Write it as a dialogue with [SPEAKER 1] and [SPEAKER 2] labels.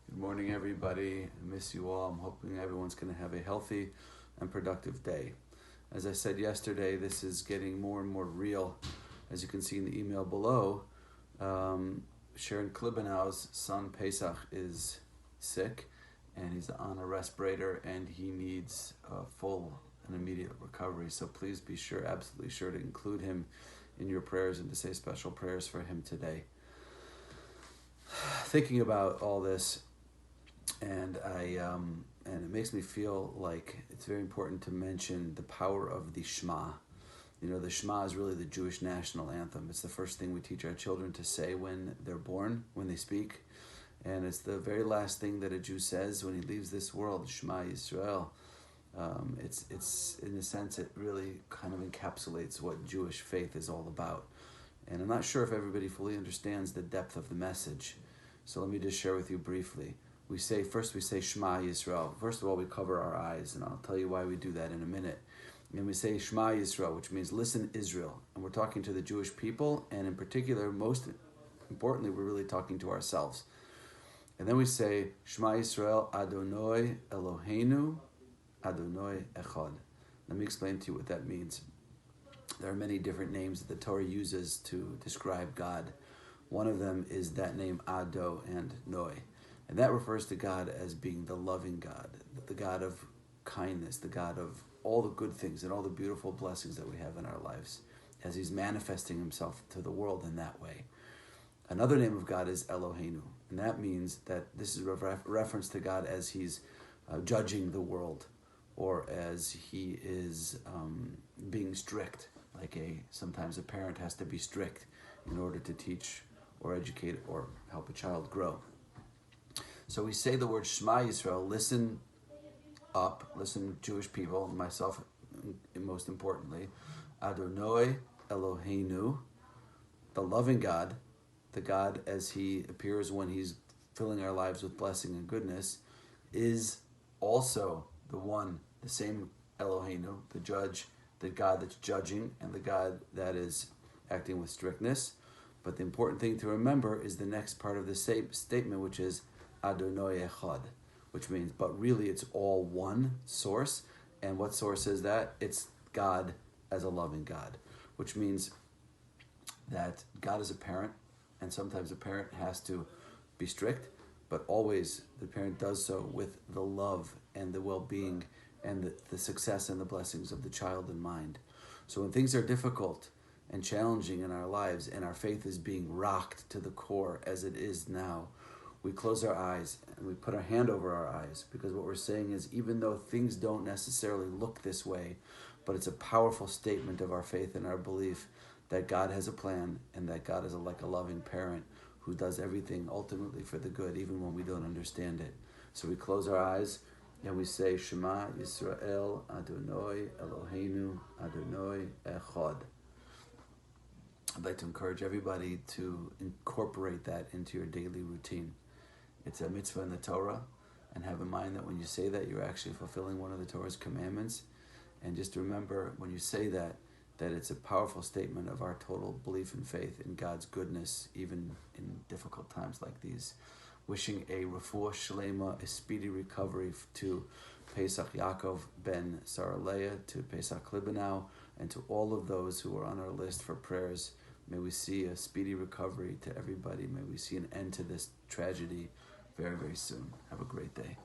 [SPEAKER 1] Good morning, everybody. I miss you all. I'm hoping everyone's going to have a healthy and productive day. As I said yesterday, this is getting more and more real. As you can see in the email below, Sharon Klibenau's son Pesach is sick, and he's on a respirator, and he needs full and immediate recovery. So please be sure, absolutely sure, to include him in your prayers and to say special prayers for him today. Thinking about all this, and it makes me feel like it's very important to mention the power of the Shma. You know, the Shma is really the Jewish national anthem. It's the first thing we teach our children to say when they're born, when they speak. And it's the very last thing that a Jew says when he leaves this world, Shma Israel. It's in a sense, it really kind of encapsulates what Jewish faith is all about. And I'm not sure if everybody fully understands the depth of the message. So let me just share with you briefly. We say Shma Israel. First of all, we cover our eyes, and I'll tell you why we do that in a minute. And we say Shma Israel, which means listen Israel. And we're talking to the Jewish people, and in particular, most importantly, we're really talking to ourselves. And then we say Shma Israel Adonai Eloheinu Adonai Echad. Let me explain to you what that means. There are many different names that the Torah uses to describe God. One of them is that name Ado and Noi. And that refers to God as being the loving God, the God of kindness, the God of all the good things and all the beautiful blessings that we have in our lives, as he's manifesting himself to the world in that way. Another name of God is Eloheinu, and that means that this is a reference to God as he's judging the world, or as he is being strict, like sometimes a parent has to be strict in order to teach or educate or help a child grow. So we say the word Shma Israel, listen up, listen Jewish people, myself most importantly, Adonai Eloheinu, the loving God, the God as he appears when he's filling our lives with blessing and goodness, is also the same Eloheinu, the judge, the God that's judging, and the God that is acting with strictness. But the important thing to remember is the next part of the statement, which is Adonai Echad, which means, but really it's all one source. And what source is that? It's God as a loving God, which means that God is a parent, and sometimes a parent has to be strict, but always the parent does so with the love and the well-being and the success and the blessings of the child in mind. So when things are difficult and challenging in our lives and our faith is being rocked to the core as it is now, we close our eyes and we put our hand over our eyes, because what we're saying is, even though things don't necessarily look this way, but it's a powerful statement of our faith and our belief that God has a plan, and that God is like a loving parent who does everything ultimately for the good, even when we don't understand it. So we close our eyes and we say Shema Israel Adonai Eloheinu Adonai Echad. I'd like to encourage everybody to incorporate that into your daily routine. It's a mitzvah in the Torah, and have in mind that when you say that, you're actually fulfilling one of the Torah's commandments. And just remember, when you say that it's a powerful statement of our total belief and faith in God's goodness, even in difficult times like these. Wishing a refuah shlema, a speedy recovery to Pesach Yaakov ben Saraleah, to Pesach Klibenau, and to all of those who are on our list for prayers. May we see a speedy recovery to everybody. May we see an end to this tragedy very, very soon. Have a great day.